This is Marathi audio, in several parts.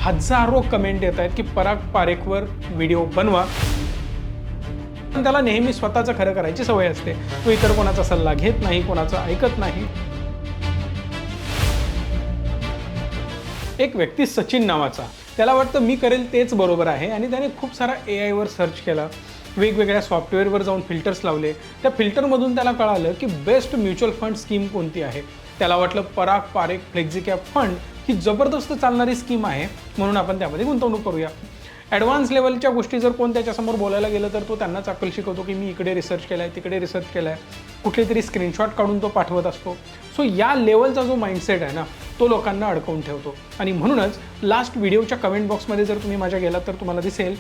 हजारो कमेंट येत आहेत की पराग पारेखवर व्हिडिओ बनवा, पण त्याला नेहमी स्वतःचं खरं करायची सवय असते. तो इतर कोणाचा सल्ला घेत नाही, कोणाचा ऐकत नाही. एक व्यक्ती सचिन नावाचा, त्याला वाटतं मी करेल तेच बरोबर आहे आणि त्याने खूप सारा AI वर सर्च केला, वेगवेगळ्या सॉफ्टवेअरवर जाऊन फिल्टर्स लावले. त्या फिल्टरमधून त्याला कळालं की बेस्ट म्युच्युअल फंड स्कीम कोणती आहे. त्याला वाटलं पराग पारेख फ्लेक्झिकॅप फंड ही जबरदस्त चालणारी स्कीम आहे, म्हणून आपण त्यामध्ये गुंतवणूक करूया. ॲडव्हान्स लेवलच्या गोष्टी जर कोण त्याच्यासमोर बोलायला गेलं तर तो त्यांना अक्कल शिकवतो की मी इकडे रिसर्च केला आहे, तिकडे रिसर्च केला आहे, कुठले तरी स्क्रीनशॉट काढून तो पाठवत असतो. सो या लेवलचा जो माइंडसेट आहे ना, तो लोकांना अडकवून ठेवतो. आणि म्हणूनच लास्ट व्हिडिओच्या कमेंट बॉक्समध्ये जर तुम्ही माझ्या गेलात तर तुम्हाला दिसेल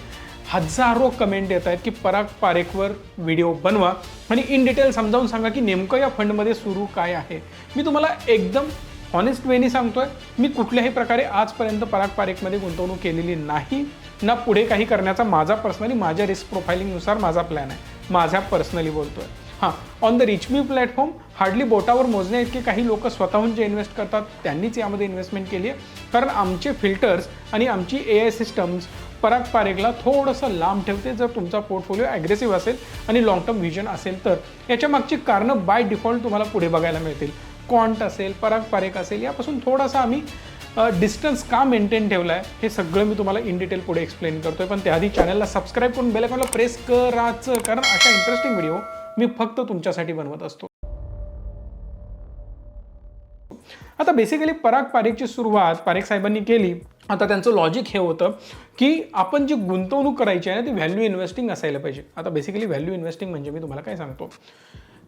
हजारो कमेंट येत आहेत की पराग पारेखवर व्हिडिओ बनवा आणि इन डिटेल समजावून सांगा की नेमकं या फंडमध्ये सुरू काय आहे. मी तुम्हाला एकदम ऑनेस्ट वेनी सांगतोय, मी कुठल्याही प्रकारे आजपर्यंत पराग पारेखमध्ये गुंतवणूक केलेली नाही ना पुढे काही करण्याचा माझा पर्सनली माझ्या रिस्क प्रोफाइलिंगनुसार माझा प्लॅन आहे. माझ्या पर्सनली बोलतोय. हां, ऑन द रिचमी प्लॅटफॉर्म हार्डली बोटावर मोजण्या इतके काही लोक स्वतःहून जे इन्व्हेस्ट करतात त्यांनीच यामध्ये इन्व्हेस्टमेंट केली आहे, कारण आमचे फिल्टर्स आणि आमची AI सिस्टम्स पराग पारेखला थोडंसं लांब ठेवते जर तुमचा पोर्टफोलिओ ॲग्रेसिव्ह असेल आणि लॉंग टर्म व्हिजन असेल तर. याच्या मागची कारणं बाय डिफॉल्ट तुम्हाला पुढे बघायला मिळतील. क्वांट असेल, पराग पारेख असेल, यापासून थोडासा आम्ही डिस्टन्स का मेंटेन ठेवला आहे हे सगळं मी तुम्हाला इन डिटेल पुढे एक्सप्लेन करतोय. पण त्याआधी चॅनलला सबस्क्राईब करून बेल आयकॉनला प्रेस करायचं, कारण अशा इंटरेस्टिंग व्हिडिओ मी फक्त तुमच्यासाठी बनवत असतो. आता बेसिकली पराग पारेखची सुरुवात पारेख साहेबांनी केली. आता त्यांचं लॉजिक हे होतं की आपण जी गुंतवणूक करायची आहे ना ती व्हॅल्यू इन्व्हेस्टिंग असायला पाहिजे. आता बेसिकली व्हॅल्यू इन्व्हेस्टिंग म्हणजे मी तुम्हाला काय सांगतो,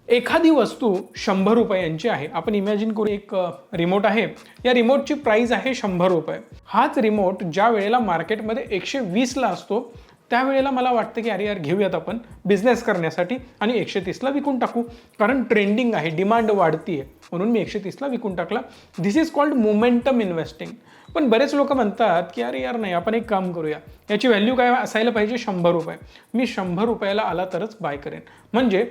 एखादी वस्तू 100 रुपयांची आहे. आपण इमॅजिन करू एक रिमोट आहे, या रिमोटची प्राईस आहे 100 रुपये. हाच रिमोट ज्या वेळेला मार्केटमध्ये 120ला असतो त्यावेळेला मला वाटतं की अरे यार घेऊयात आपण बिझनेस करण्यासाठी आणि 130ला विकून टाकू, कारण ट्रेंडिंग आहे, डिमांड वाढती आहे, म्हणून मी 130ला विकून टाकला. दिस इज कॉल्ड मोमेंटम इन्व्हेस्टिंग. पण बरेच लोक म्हणतात की अरे यार नाही, आपण एक काम करूया, याची व्हॅल्यू काय असायला पाहिजे 100 रुपये. मी 100 रुपयाला आला तरच बाय करेन, म्हणजे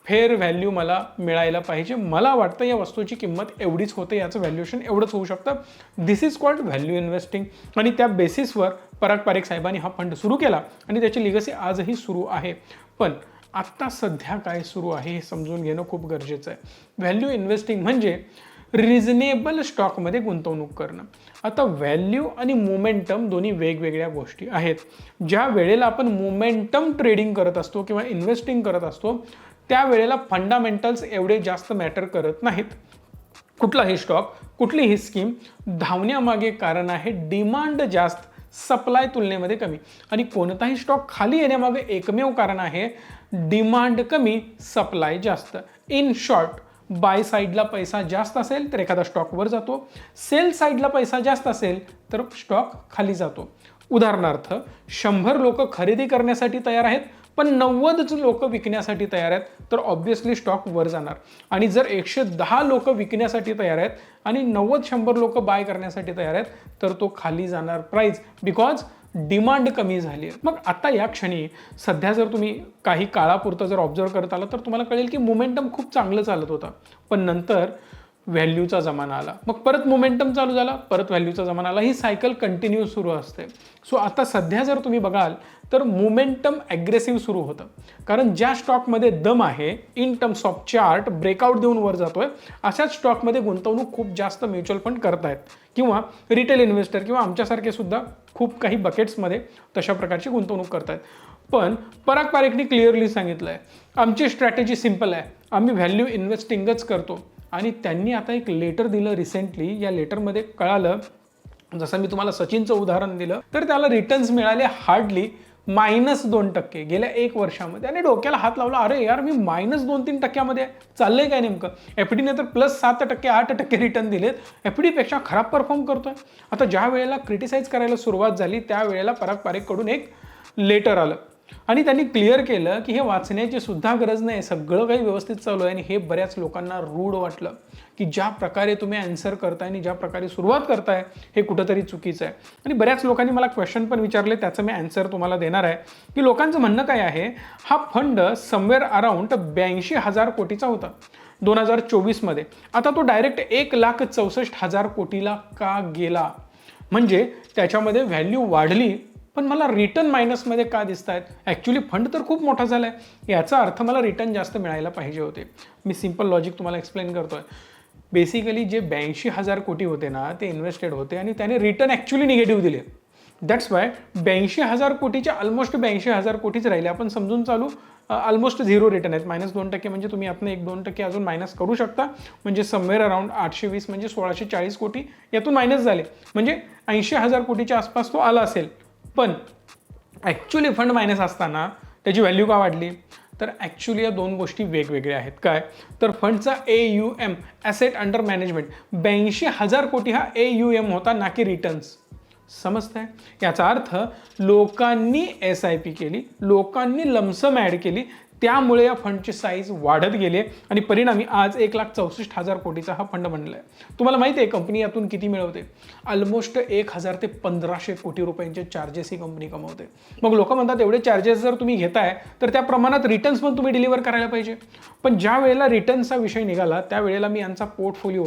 फेअर व्हॅल्यू मला मिळायला पाहिजे. मला वाटतं या वस्तूची किंमत एवढीच होते, याचं व्हॅल्युएशन एवढंच होऊ शकतं. दिस इज कॉल्ड व्हॅल्यू इन्व्हेस्टिंग. आणि त्या बेसिसवर पराग पारेख साहेबांनी हा फंड सुरू केला आणि त्याची लिगसी आजही सुरू आहे. पण आत्ता सध्या काय सुरू आहे हे समजून घेणं खूप गरजेचं आहे. व्हॅल्यू इन्व्हेस्टिंग म्हणजे रिझनेबल स्टॉकमध्ये गुंतवणूक करणं. आता व्हॅल्यू आणि मोमेंटम दोन्ही वेगवेगळ्या गोष्टी आहेत. ज्या वेळेला आपण मोमेंटम ट्रेडिंग करत असतो किंवा इन्व्हेस्टिंग करत असतो त्यावेळेला फंडामेंटल्स एवढे जास्त मॅटर करत नाहीत. कुठलाही स्टॉक, कुठलीही स्कीम धावण्यामागे कारण आहे डिमांड जास्त, सप्लाय तुलनेमध्ये कमी. आणि कोणताही स्टॉक खाली येण्यामागे एकमेव कारण आहे डिमांड कमी, सप्लाय जास्त. इन शॉर्ट, बाय साईडला पैसा जास्त असेल तर एखादा स्टॉक वर जातो, सेल साईडला पैसा जास्त असेल तर स्टॉक खाली जातो. उदाहरणार्थ 100 लोक खरेदी करण्यासाठी तयार आहेत पण 90च लोक विकण्यासाठी तयार आहेत तर ऑब्व्हियसली स्टॉक वर जाणार. आणि जर 110 लोक विकण्यासाठी तयार आहेत आणि 90-100 लोक बाय करण्यासाठी तयार आहेत तर तो खाली जाणार प्राइस, बिकॉज डिमांड कमी झाली आहे. मग आता या क्षणी सध्या जर तुम्ही काही काळापुरतं जर ऑब्झर्व करत आला तर तुम्हाला कळेल की मोमेंटम खूप चांगलं चालत होता, पण नंतर व्हॅल्यूचा जमाना आला, मग परत मोमेंटम चालू झाला, परत व्हॅल्यूचा जमाना आला. ही सायकल कंटिन्यू सुरू असते. सो आता सध्या जर तुम्ही बघाल तर मोमेंटम ॲग्रेसिव्ह सुरू होतं, कारण ज्या स्टॉकमध्ये दम आहे, in terms of chart breakout देऊन वर जातोय, अशाच स्टॉकमध्ये गुंतवणूक खूप जास्त म्युच्युअल फंड करतायत किंवा रिटेल इन्व्हेस्टर किंवा आमच्यासारखे सुद्धा खूप काही बकेट्समध्ये तशा प्रकारची गुंतवणूक करतायत. पण पराग पारेखनी क्लिअरली सांगितलं आहे आमची स्ट्रॅटेजी सिम्पल आहे, आम्ही व्हॅल्यू इन्व्हेस्टिंगच करतो. आणि त्यांनी आता एक लेटर दिलं रिसेंटली. या लेटरमध्ये कळालं, जसं मी तुम्हाला सचिनचं उदाहरण दिलं तर त्याला रिटर्न्स मिळाले हार्डली -2% गेल्या 1 वर्षामध्ये. आणि डोक्याला हात लावला, अरे यार मी -2-3% चाललंय काय नेमकं. FDने तर +7%, 8% रिटर्न दिलेत, FDपेक्षा खराब परफॉर्म करतोय. आता ज्या वेळेला क्रिटिसाइज करायला सुरुवात झाली त्यावेळेला पराग पारेखकडून एक लेटर आलं आणि त्यांनी क्लिअर केलं की हे वाचण्याची सुद्धा गरज नाही, सगळं काही व्यवस्थित चालू आहे. आणि हे बऱ्याच लोकांना रूढ वाटलं की ज्या प्रकारे तुम्ही आन्सर करताय आणि ज्या प्रकारे सुरुवात करताय हे कुठंतरी चुकीचं आहे. आणि बऱ्याच लोकांनी मला क्वेश्चन पण विचारले, त्याचं मी आन्सर तुम्हाला देणार आहे की लोकांचं म्हणणं काय आहे, हा फंड समवेअर अराउंड 82,000 कोटीचा होता 2024 मध्ये, आता तो डायरेक्ट 1,64,000 कोटीला का गेला. म्हणजे त्याच्यामध्ये व्हॅल्यू वाढली पण मला रिटर्न मायनसमध्ये का दिसत आहेत? ॲक्च्युली फंड तर खूप मोठा झाला आहे, याचा अर्थ मला रिटर्न जास्त मिळायला पाहिजे होते. मी सिम्पल लॉजिक तुम्हाला एक्सप्लेन करतो आहे. बेसिकली जे 82,000 कोटी होते ना ते इन्व्हेस्टेड होते आणि त्याने रिटर्न ॲक्च्युली निगेटिव्ह दिले. दॅट्स वाय 82,000 कोटीच्या ऑलमोस्ट 82,000 कोटीच राहिले. आपण समजून चालू ऑलमोस्ट झिरो रिटर्न आहेत. -2% म्हणजे तुम्ही आपण 1-2% अजून मायनस करू शकता. म्हणजे समवेअर अराउंड 820 म्हणजे 1640 कोटी यातून मायनस झाले. म्हणजे 80,000 कोटीच्या आसपास तो आला असेल. पण ॲक्च्युली फंड मायनस असताना त्याची व्हॅल्यू का वाढली? तर ॲक्च्युली या दोन गोष्टी वेगवेगळ्या आहेत. काय तर फंडचा AUM ॲसेट अंडर मॅनेजमेंट 82,000 कोटी हा AUM होता, ना की रिटर्न्स. समजतंय? याचा अर्थ लोकांनी SIP केली, लोकांनी लमसम ॲड केली, त्यामुळे या फंडची साईज वाढत गेली आणि परिणामी आज 1,64,000 कोटीचा हा फंड बनला आहे. तुम्हाला माहिती आहे कंपनी यातून किती मिळवते? ऑलमोस्ट 1,000 ते 1,500 कोटी रुपयांचे चार्जेस ही कंपनी कमवते. मग लोक म्हणतात एवढे चार्जेस जर तुम्ही घेताय तर त्या प्रमाणात रिटर्न्स पण तुम्ही डिलिव्हर करायला पाहिजे. पण ज्या वेळेला रिटर्न्सचा विषय निघाला त्यावेळेला मी यांचा पोर्टफोलिओ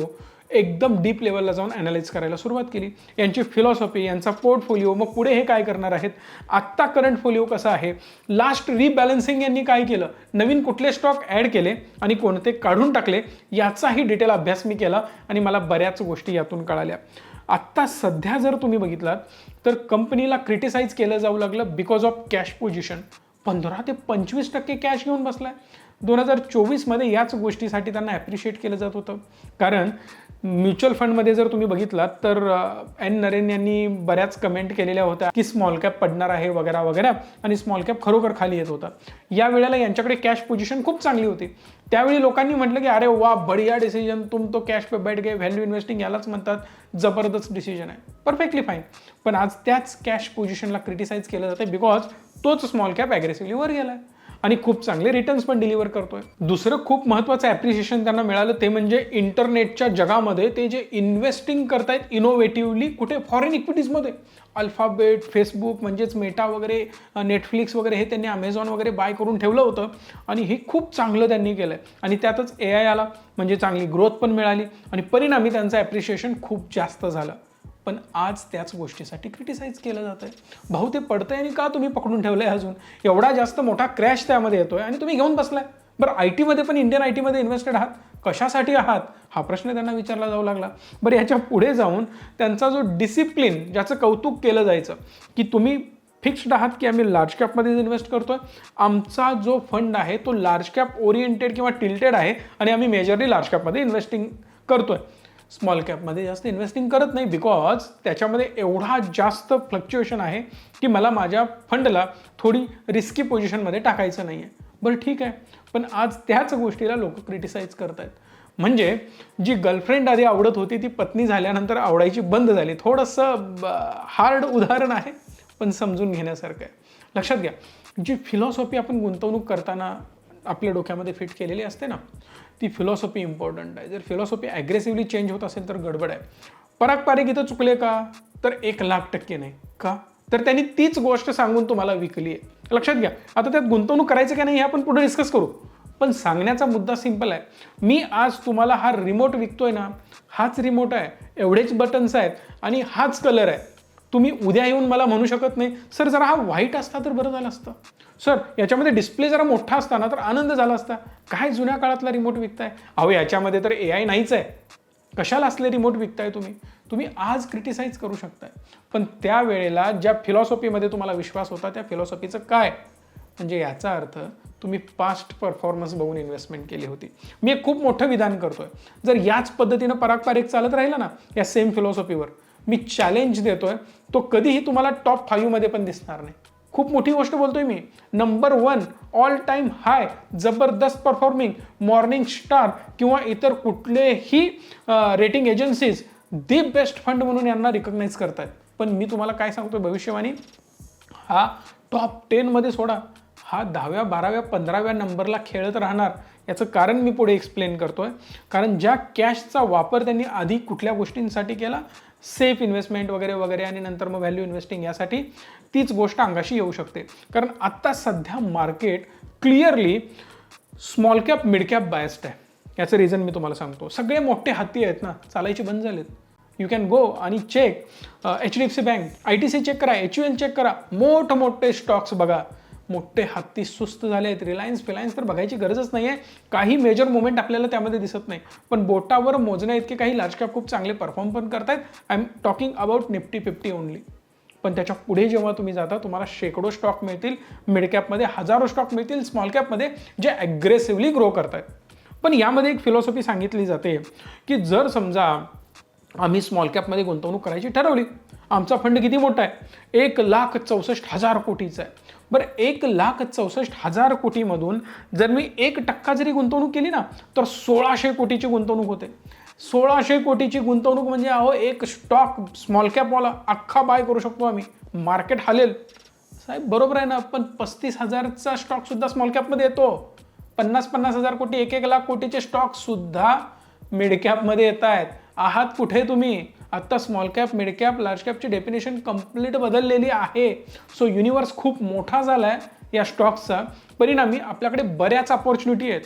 एकदम डीप लेवलला जाऊन ॲनालाइज करायला सुरुवात केली. यांची फिलॉसॉफी, यांचा पोर्टफोलिओ, मग पुढे हे काय करणार आहेत, आत्ता करंट फोलिओ कसा आहे, लास्ट रिबॅलन्सिंग यांनी काय केलं, नवीन कुठले स्टॉक ॲड केले आणि कोणते काढून टाकले, याचाही डिटेल अभ्यास मी केला आणि मला बऱ्याच गोष्टी यातून कळाल्या. आत्ता सध्या जर तुम्ही बघितलात तर कंपनीला क्रिटिसाइज केलं जाऊ लागलं बिकॉज ऑफ कॅश पोझिशन. 15 ते 25% कॅश घेऊन बसलाय. 2024 याच गोष्टीसाठी त्यांना ॲप्रिशिएट केलं जात होतं. कारण म्युच्युअल फंडमध्ये जर तुम्ही बघितलात तर एन नरेन यांनी बऱ्याच कमेंट केलेल्या होत्या की स्मॉल कॅप पडणार आहे वगैरे वगैरे, आणि स्मॉल कॅप खरोखर खाली येत होता. या वेळेला यांच्याकडे कॅश पोझिशन खूप चांगली होती. त्यावेळी लोकांनी म्हटलं की अरे वा बढिया डिसिजन, तुम तो कॅश पे बैठ गए, व्हॅल्यू इन्व्हेस्टिंग यालाच म्हणतात, जबरदस्त डिसिजन आहे, परफेक्टली फाईन. पण आज त्याच कॅश पोझिशनला क्रिटिसाइज केलं जातं बिकॉज तोच स्मॉल कॅप ॲग्रेसिव्हली वर गेलाय आणि खूप चांगले रिटर्न्स पण डिलिव्हर करतोय. दुसरं खूप महत्त्वाचं ॲप्रिशिएशन त्यांना मिळालं ते म्हणजे इंटरनेटच्या जगामध्ये ते जे इन्व्हेस्टिंग करतायत इनोव्हेटिव्हली, कुठे फॉरेन इक्विटीजमध्ये. अल्फाबेट, फेसबुक म्हणजेच मेटा वगैरे, नेटफ्लिक्स वगैरे हे त्यांनी अमेझॉन वगैरे बाय करून ठेवलं होतं आणि हे खूप चांगलं त्यांनी केलं आहे. आणि त्यातच AI आला म्हणजे चांगली ग्रोथ पण मिळाली आणि परिणामी त्यांचं ॲप्रिशिएशन खूप जास्त झालं. पण आज त्याच गोष्टीसाठी क्रिटिसाइज केलं जात आहे. भाऊ ते पडतंय आणि का तुम्ही पकडून ठेवलंय अजून? एवढा जास्त मोठा क्रॅश त्यामध्ये येतोय आणि तुम्ही घेऊन बसलाय. बरं IT मध्ये पण, इंडियन IT मध्ये इन्व्हेस्टेड आहात, कशासाठी आहात हा प्रश्न त्यांना विचारला जाऊ लागला. बरं याच्या पुढे जाऊन त्यांचा जो डिसिप्लिन, ज्याचं कौतुक केलं जायचं की तुम्ही फिक्स्ड आहात की आम्ही लार्ज कॅपमध्ये इन्व्हेस्ट करतोय, आमचा जो फंड आहे तो लार्ज कॅप ओरिएंटेड किंवा टिल्टेड आहे आणि आम्ही मेजरली लार्ज कॅपमध्ये इन्व्हेस्टिंग करतोय, स्मॉल कॅपमध्ये जास्त इन्व्हेस्टिंग करत नाही बिकॉज त्याच्यामध्ये एवढा जास्त फ्लक्च्युएशन आहे की मला माझ्या फंडला थोडी रिस्की पोझिशनमध्ये टाकायचं नाही आहे. बरं ठीक आहे, पण आज त्याच गोष्टीला लोक क्रिटिसाइज करत आहेत. म्हणजे जी गर्लफ्रेंड आधी आवडत होती ती पत्नी झाल्यानंतर आवडायची बंद झाली. थोडंसं हार्ड उदाहरण आहे पण समजून घेण्यासारखं आहे. लक्षात घ्या, जी फिलॉसॉफी आपण गुंतवणूक करताना आपल्या डोक्यामध्ये फिट केलेली असते ना, ती फिलॉसॉफी इम्पॉर्टंट आहे. जर फिलॉसॉफी ॲग्रेसिव्हली चेंज होत असेल तर गडबड आहे. पराग पारिख इथं चुकले का? तर 1,00,000% नाही. का? तर त्यांनी तीच गोष्ट सांगून तुम्हाला विकली आहे. लक्षात घ्या. आता त्यात गुंतवणूक करायचं का नाही हे आपण पुढे डिस्कस करू, पण सांगण्याचा मुद्दा सिंपल आहे. मी आज तुम्हाला हा रिमोट विकतोय ना, हाच रिमोट आहे, एवढेच बटन्स आहेत आणि हाच कलर आहे. तुम्ही उद्या येऊन मला म्हणू शकत नाही सर जरा हा व्हाईट असता तर बरं झालं असतं, सर याच्यामध्ये डिस्प्ले जरा मोठा असता ना तर आनंद झाला असता. काय जुन्या काळातला रिमोट विकताय? अहो याच्यामध्ये तर AI नाहीच आहे, कशाला असले रिमोट विकताय तुम्ही? तुम्ही आज क्रिटिसाइज करू शकताय, पण त्यावेळेला ज्या फिलॉसॉफीमध्ये तुम्हाला विश्वास होता त्या फिलॉसॉफीचं काय? म्हणजे याचा अर्थ तुम्ही पास्ट परफॉर्मन्स बघून इन्व्हेस्टमेंट केली होती. मी एक खूप मोठं विधान करतोय, जर याच पद्धतीनं पराग पारिख चालत राहिला ना या सेम फिलॉसॉफीवर, मी चॅलेंज देतोय, तो कधीही तुम्हाला टॉप 5 मध्ये पण दिसणार नाही. खूप मोठी गोष्ट बोलतोय मी. नंबर 1 ऑल टाइम हाय, जबरदस्त परफॉर्मिंग, मॉर्निंग स्टार किंवा इतर कुठलेही rating agencies the best fund म्हणून यांना रिकग्नाइज करतात. पण मी तुम्हाला काय सांगतोय, भविष्यवाणी हा टॉप 10 मध्ये सोडा, हा 10व्या 12व्या 15व्या नंबरला खेळत राहणार. याचं कारण मी पुढे एक्सप्लेन करतोय. कारण ज्या कॅशचा वापर त्यांनी आधी कुठल्या गोष्टींसाठी केला, सेफ इन्व्हेस्टमेंट वगैरे वगैरे, आणि नंतर मग व्हॅल्यू इन्व्हेस्टिंग, यासाठी तीच गोष्ट अंगाशी येऊ शकते. कारण आत्ता सध्या market clearly small cap mid cap biased आहे. याचं रिझन मी तुम्हाला सांगतो. सगळे मोठे हत्ती आहेत ना, चालायचे बंद झालेत. यू कॅन गो आणि check HDFC bank, ITC check करा, HUL चेक करा, मोठमोठे स्टॉक्स बघा, मोठे हत्ती सुस्त झाले आहेत. रिलायन्स तर बघायची गरजच नाही आहे. काही मेजर मुवमेंट आपल्याला त्यामध्ये दिसत नाही, पण बोटावर मोजण्या इतके काही लार्ज कॅप खूप चांगले परफॉर्म पण करतायत. I am talking about Nifty 50 only. पण त्याच्या पुढे जेव्हा तुम्ही जाता तुम्हाला शेकडो स्टॉक मिळतील, मिड कॅपमध्ये हजारो स्टॉक मिळतील, स्मॉल कॅपमध्ये जे ॲग्रेसिव्हली ग्रो करतायत. पण यामध्ये एक फिलॉसॉफी सांगितली जाते की जर समजा आम्ही स्मॉल कॅपमध्ये गुंतवणूक करायची ठरवली, आमचा फंड किती मोठा आहे, 1,64,000 कोटीचा आहे. बरं, 1,64,000 कोटीमधून जर मी 1% जरी गुंतवणूक केली ना तर 1,600 कोटीची गुंतवणूक होते. 1,600 कोटीची गुंतवणूक म्हणजे एक स्टॉक स्मॉल कॅपवाला अख्खा बाय करू शकतो आम्ही, मार्केट हालेल. साहेब बरोबर आहे ना, पण 35,000चा स्टॉक सुद्धा स्मॉल कॅपमध्ये येतो. 50,000 कोटी, 1 लाख कोटीचे स्टॉक सुद्धा मिड कॅपमध्ये येत आहेत. आहात कुठे तुम्ही? आता small cap, mid cap, large कॅपची डेफिनेशन कंप्लीट बदललेली आहे. सो युनिवर्स खूप मोठा झाला आहे या स्टॉक्सचा. परिणामी आपल्याकडे बऱ्याच अपॉर्च्युनिटी आहेत.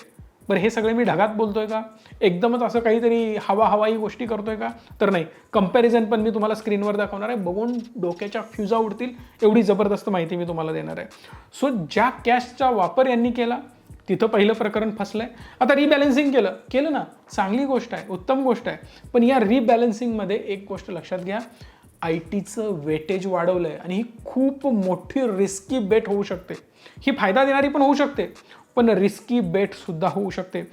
बरं, हे सगळे मी ढगात बोलतोय का? एकदमच असं काहीतरी हवाई गोष्टी करतोय का? तर नाही. कंपॅरिझन पण मी तुम्हाला स्क्रीनवर दाखवणार आहे. बघून डोक्याच्या फ्युजा उडतील एवढी जबरदस्त माहिती मी तुम्हाला देणार आहे. सो ज्या कॅशचा वापर यांनी केला तिथं पहिलं प्रकरण फसलंय. आता रिबॅलन्सिंग केलं ना, चांगली गोष्ट आहे, उत्तम गोष्ट आहे. पण या रिबॅलन्सिंगमध्ये एक गोष्ट लक्षात घ्या, ITचं वेटेज वाढवलंय आणि ही खूप मोठी रिस्की बेट होऊ शकते. ही फायदा देणारी पण होऊ शकते, पण रिस्की बेट सुद्धा होऊ शकते.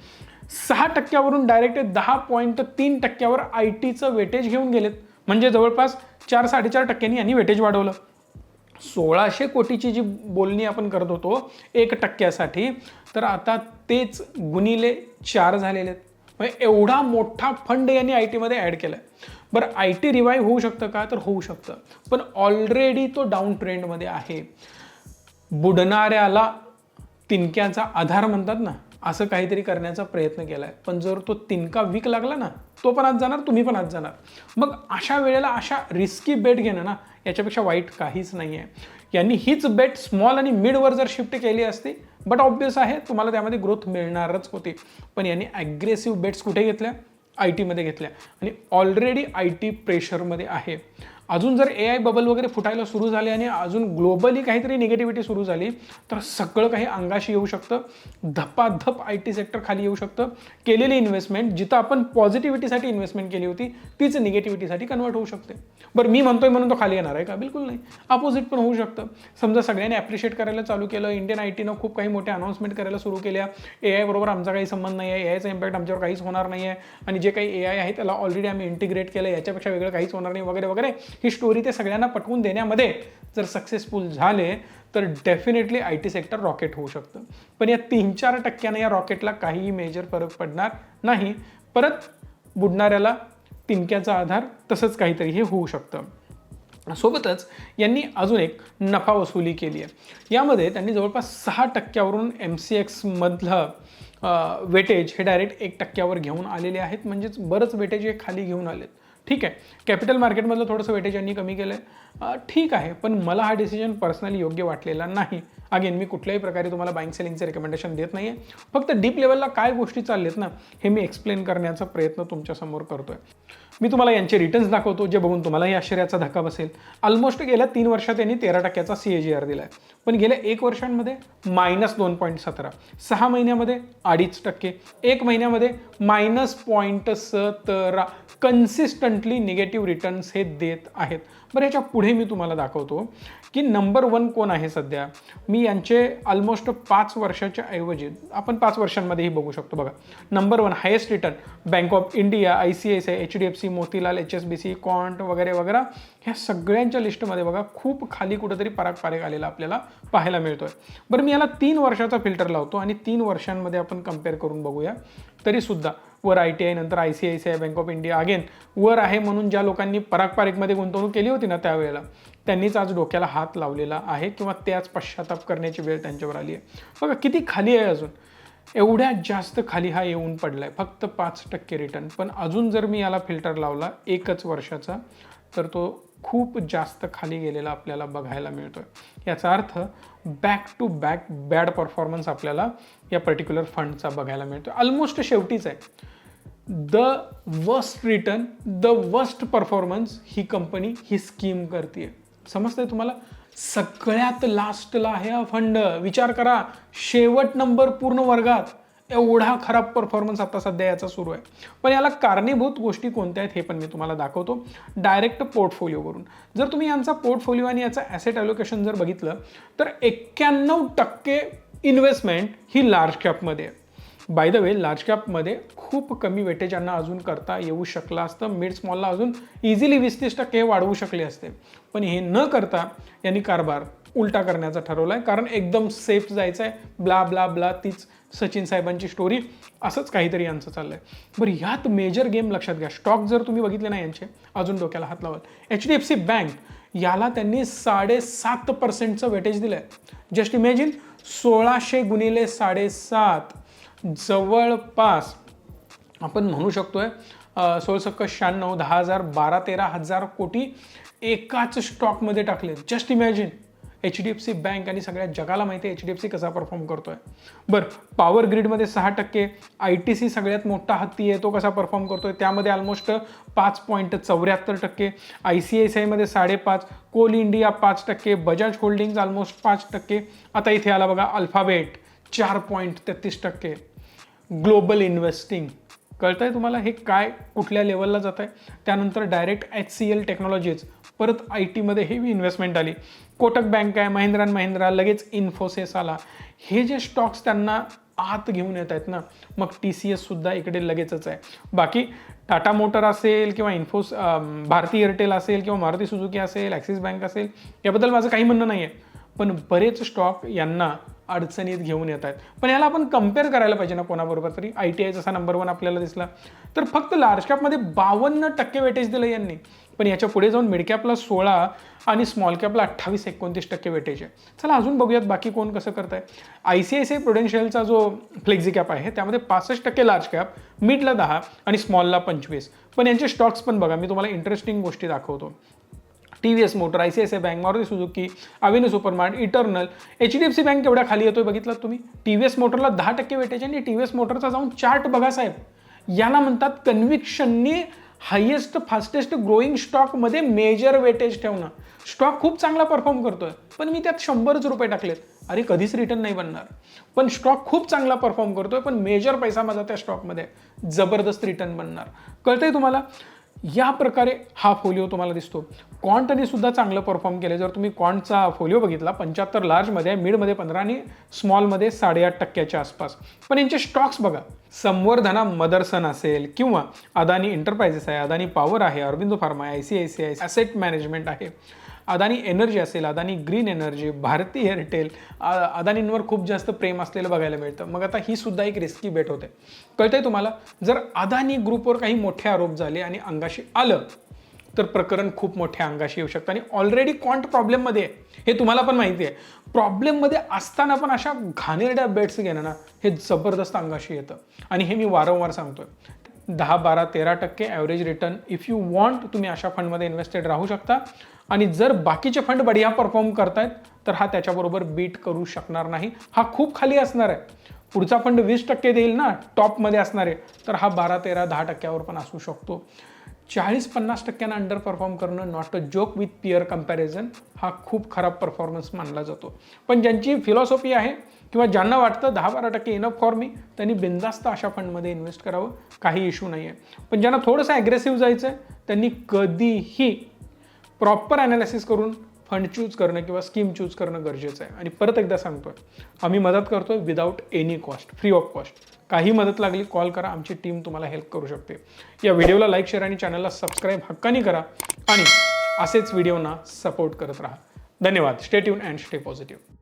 6% डायरेक्ट 10.3% ITचं वेटेज घेऊन गेलेत, म्हणजे जवळपास 4-4.5% यांनी वेटेज वाढवलं. 1,600 कोटीची जी बोलणी आपण करत होतो 1%साठी, तर आता तेच गुणिले 4 झालेले आहेत. म्हणजे एवढा मोठा फंड यांनी ITमध्ये ॲड केलाय. बरं, IT रिवाईव्ह होऊ शकतं का? तर होऊ शकतं, पण ऑलरेडी तो डाऊन ट्रेंडमध्ये आहे. बुडणाऱ्याला तिनक्याचा आधार म्हणतात ना, असं काहीतरी करण्याचा प्रयत्न केलाय. पण जर तो तिनका वीक लागला ना, तो पण आज जाणार, तुम्ही पण आज जाणार. मग अशा वेळेला अशा रिस्की बेट घेणं ना, याच्यापेक्षा वाईट काहीच नाही आहे. यांनी हीच बेट स्मॉल आणि मिडवर जर शिफ्ट केली असती, बट ऑब्वियस आहे तुम्हाला त्यामध्ये ग्रोथ मिळणारच होती. पण यांनी ॲग्रेसिव्ह बेट्स कुठे घेतल्या? ITमध्ये घेतल्या आणि ऑलरेडी IT प्रेशरमध्ये आहे. अजून जर AI बबल वगैरे फुटायला सुरू झाले आणि अजून ग्लोबली काहीतरी निगेटिव्हिटी सुरू झाली तर सगळं काही अंगाशी येऊ शकतं. धपाधप IT सेक्टर खाली येऊ शकतं. केलेली इन्व्हेस्टमेंट जिथं आपण पॉझिटिव्हिटीसाठी इन्व्हेस्टमेंट केली होती तीच निगेटिव्हिटीसाठी कन्वर्ट होऊ शकते. बरं, मी म्हणतोय म्हणून तो खाली येणार आहे का? बिलकुल नाही. अपोजिट पण होऊ शकतं. समजा सगळ्यांनी ॲप्रिशिएट करायला चालू केलं, इंडियन ITनं खूप काही मोठ्या अनाउन्समेंट करायला सुरू केल्या, AI बरोबर आमचा काही संबंध नाही आहे, AIचा इम्पॅक्ट आमच्यावर काहीच होणार नाही आहे आणि जे काही AI आहे त्याला ऑलरेडी आम्ही इंटिग्रेट केलं, याच्यापेक्षा वेगळं काहीच होणार नाही वगैरे वगैरे, ही स्टोरी ते सगळ्यांना पटवून देण्यामध्ये जर सक्सेसफुल झाले तर डेफिनेटली IT सेक्टर रॉकेट होऊ शकतं. पण या 3-4% या रॉकेटला काहीही मेजर फरक पडणार नाही. परत बुडणाऱ्याला तिनक्याचा आधार, तसंच काहीतरी हे होऊ शकतं. सोबतच यांनी अजून एक नफा वसुली केली आहे. यामध्ये त्यांनी जवळपास 6%वरून MCX मधलं वेटेज हे डायरेक्ट 1%वर घेऊन आलेले आहेत. म्हणजेच बरंच वेटेज हे खाली घेऊन आलेत. ठीक आहे, कॅपिटल मार्केटमधलं थोडंसं वेटेज यांनी कमी केलं आहे, ठीक आहे. पण मला हा डिसिजन पर्सनली योग्य वाटलेला नाही. अगेन, मी कुठल्याही प्रकारे तुम्हाला बाईंग सेलिंगचे रिकमेंडेशन देत नाही आहे. फक्त डीप लेवलला काय गोष्टी चाललेत ना, हे मी एक्सप्लेन करण्याचा प्रयत्न तुमच्यासमोर करतोय. मी तुम्हाला यांचे रिटर्न्स दाखवतो, जे बघून तुम्हालाही आश्चर्याचा धक्का बसेल. ऑलमोस्ट गेल्या 3 वर्षात यांनी 13%चा CAGR दिला आहे. पण गेल्या 1 वर्षांमध्ये -2.17, 6 महिन्यामध्ये 2.5%, 1 महिन्यामध्ये -0.17, कन्सिस्टंटली निगेटिव्ह रिटर्न्स हे देत आहेत. बरं, याच्या पुढे मी तुम्हाला दाखवतो की नंबर 1 कोण आहे सध्या. मी यांचे ऑलमोस्ट 5 वर्षाच्या ऐवजी आपण 5 वर्षांमध्येही बघू शकतो. बघा, number 1 highest return bank of India, ICICI, HDFC, Motilal, HSBC, quant वगैरे वगैरे, ह्या सगळ्यांच्या लिस्टमध्ये बघा खूप खाली कुठेतरी पारख आलेला आपल्याला पाहायला मिळतोय. बरं, मी याला 3 वर्षाचा फिल्टर लावतो आणि 3 वर्षांमध्ये आपण कम्पेअर करून बघूया. तरीसुद्धा वर ITI, नंतर ICICI, bank of India, again वर आहे म्हणून ज्या लोकांनी पारखमध्ये गुंतवणूक केली होती ना त्यावेळेला, त्यांनीच आज डोक्याला हात लावलेला आहे किंवा त्याच पश्चाताप करण्याची वेळ त्यांच्यावर आली आहे. बघा किती खाली आहे अजून, एवढ्यात जास्त खाली हा येऊन पडलाय, फक्त 5% रिटर्न. पण अजून जर मी याला फिल्टर लावला 1 वर्षाचा तर तो खूप जास्त खाली गेलेला आपल्याला बघायला मिळतोय. याचा अर्थ back to back bad performance आपल्याला या पर्टिक्युलर फंडचा बघायला मिळतोय. ऑलमोस्ट शेवटीच आहे. The worst return, the worst performance ही कंपनी ही स्कीम करते. समजतंय तुम्हाला? सगळ्यात लास्टला आहे हा फंड. विचार करा, शेवट नंबर पूर्ण वर्गात, एवढा खराब परफॉर्मन्स आता सध्या याचा सुरू आहे. पण याला कारणीभूत गोष्टी कोणत्या आहेत हे पण मी तुम्हाला दाखवतो डायरेक्ट पोर्टफोलिओवरून. जर तुम्ही यांचा पोर्टफोलिओ आणि याचा ॲसेट ॲलोकेशन जर बघितलं तर 91% इन्व्हेस्टमेंट ही लार्ज कॅपमध्ये आहे. बाय द वे, लार्ज कॅपमध्ये खूप कमी वेटेज यांना अजून करता येऊ शकलं असतं. मिड स्मॉलला अजून इझिली 20-30% वाढवू शकले असते. पण हे न करता यांनी कारभार उलटा करण्याचा ठरवला आहे, कारण एकदम सेफ जायचं आहे. ब्ला ब्ला ब्ला, तीच सचिन साहेबांची स्टोरी, असंच काहीतरी यांचं चाललंय. बरं, ह्यात मेजर गेम लक्षात घ्या. स्टॉक जर तुम्ही बघितले ना यांचे, अजून डोक्याला हात लावाल. HDFC बँक, याला त्यांनी 7.5%चं वेटेज दिलंय. जस्ट इमॅजिन, 1600 गुणिले 7.5, जवळपास आपण म्हणू शकतोय 1696, 10,000, 12-13,000 कोटी एकाच स्टॉकमध्ये टाकले. Just imagine. HDFC बँक, आणि सगळ्या जगाला माहिती आहे HDFC कसा परफॉर्म करतोय. बरं, पॉवर ग्रीडमध्ये 6%, ITC सगळ्यात मोठा हत्ती आहे, तो कसा परफॉर्म करतोय, त्यामध्ये ऑलमोस्ट 5.74%, ICICIमध्ये 5.5%, कोल इंडिया 5%, बजाज होल्डिंग्स ऑलमोस्ट 5%. आता इथे आला बघा अल्फाबेट 4.33%. ग्लोबल इन्व्हेस्टिंग, कळतंय तुम्हाला हे काय कुठल्या लेवलला जात आहे. त्यानंतर डायरेक्ट HCL टेक्नॉलॉजीज, परत IT मध्ये हेवी इन्व्हेस्टमेंट आली. कोटक बँक आहे, महिंद्रा अँड महिंद्रा, लगेच इन्फोसिस आला. हे जे स्टॉक्स त्यांना आत घेऊन येत आहेत ना, मग TCS सुद्धा इकडे लगेचच आहे. बाकी टाटा मोटर असेल किंवा भारती एअरटेल असेल किंवा मारुती सुझुकी असेल, ॲक्सिस बँक असेल, याबद्दल माझं काही म्हणणं नाही आहे. पण बरेच स्टॉक यांना अडचणीत घेऊन येत आहेत. पण याला आपण कम्पेअर करायला पाहिजे ना कोणाबरोबर तरी. ITI जसा नंबर 1 आपल्याला दिसला, तर फक्त लार्ज कॅपमध्ये 52% वेटेज दिलं यांनी. पण याच्या पुढे जाऊन मिड कॅपला 16 आणि स्मॉल कॅपला 28-29% वेटेज आहे. चला अजून बघूयात बाकी कोण कसं करत आहे. ICICI प्रुडेन्शियलचा जो फ्लेक्झी कॅप आहे त्यामध्ये 65% लार्ज कॅप, मिडला 10 आणि स्मॉलला 25. पण यांचे स्टॉक्स पण बघा, मी तुम्हाला इंटरेस्टिंग गोष्टी दाखवतो. TVS Motor, ICICI Bank, Maruti Suzuki, Avenue Supermart, Eternal, HDFC Bank केवढ्या खाली येतोय बघितलं तुम्ही. TVS मोटरला 10% वेटेज, आणि TVS मोटरचा जाऊन चार्ट बघा साहेब. याला म्हणतात कन्व्हिक्शननी हायेस्ट फास्टेस्ट ग्रोईंग स्टॉकमध्ये मेजर वेटेज ठेवणं. स्टॉक खूप चांगला परफॉर्म करतोय, पण मी त्यात 100 रुपये टाकलेत. अरे कधीच रिटर्न नाही बनणार. पण स्टॉक खूप चांगला परफॉर्म करतोय, पण मेजर पैसा माझा त्या स्टॉकमध्ये, जबरदस्त रिटर्न बनणार. कळतंय तुम्हाला? या प्रकारे हा फोलिओ तुम्हाला दिसतो. क्वांटने सुद्धा चांगलं परफॉर्म केले. जर तुम्ही क्वांटचा फोलिओ बघितला, 75 लार्जमध्ये आहे, मिडमध्ये 15 आणि स्मॉलमध्ये 8.5% आसपास. पण यांचे स्टॉक्स बघा, संवर्धना मदरसन असेल किंवा अदानी एंटरप्राइजेस आहे, अदानी पॉवर आहे, अरबिंदो फार्मा आहे, ICICI ॲसेट मॅनेजमेंट आहे, अदानी एनर्जी असेल, अदानी ग्रीन एनर्जी, भारती एअरटेल, अदानींवर खूप जास्त प्रेम असलेलं बघायला मिळतं. मग आता ही सुद्धा एक रिस्की बेट होते. कळतंय तुम्हाला? जर अदानी ग्रुपवर काही मोठे आरोप झाले आणि अंगाशी आलं तर प्रकरण खूप मोठ्या अंगाशी येऊ शकतं. आणि ऑलरेडी क्वांट प्रॉब्लेममध्ये आहे, हे तुम्हाला पण माहिती आहे. प्रॉब्लेममध्ये असताना पण अशा घाणेरड्या बेट्स घेणं ना, हे जबरदस्त अंगाशी येतं. आणि हे मी वारंवार सांगतोय. 10, 12, 13% average return if you want, तुम्ही अशा फंडमध्ये इन्व्हेस्टेड राहू शकता. आणि जर बाकीचे फंड बढिया परफॉर्म करतायत तर हा त्याच्याबरोबर बीट करू शकणार नाही. हा खूप खाली असणार आहे. पुढचा फंड 20% देईल ना, टॉपमध्ये असणार आहे, तर हा 12, 13, 10%वर पण असू शकतो. 40-50% अंडर परफॉर्म करणं not a joke with peer comparison, हा खूप खराब परफॉर्मन्स मानला जातो. पण ज्यांची फिलॉसॉफी आहे किंवा ज्यांना वाटतं 10-12% इनफ फॉर मी, त्यांनी बिनधास्त अशा फंडमध्ये इन्व्हेस्ट करावं, काही इश्यू नाही आहे. पण ज्यांना थोडंसं ॲग्रेसिव्ह जायचं आहे त्यांनी कधीही प्रॉपर ॲनालिसिस करून फंड चूज करणं किंवा स्कीम चूज करणं गरजेचं आहे. आणि परत एकदा सांगतोय, आम्ही मदत करतोय without any cost, free of cost. काही मदत लागली कॉल करा, आमची टीम तुम्हाला हेल्प करू शकते. या व्हिडिओला लाईक, शेअर आणि चॅनलला सबस्क्राईब हक्कानी करा आणि असेच व्हिडिओना सपोर्ट करत राहा. धन्यवाद. Stay tune and stay positive.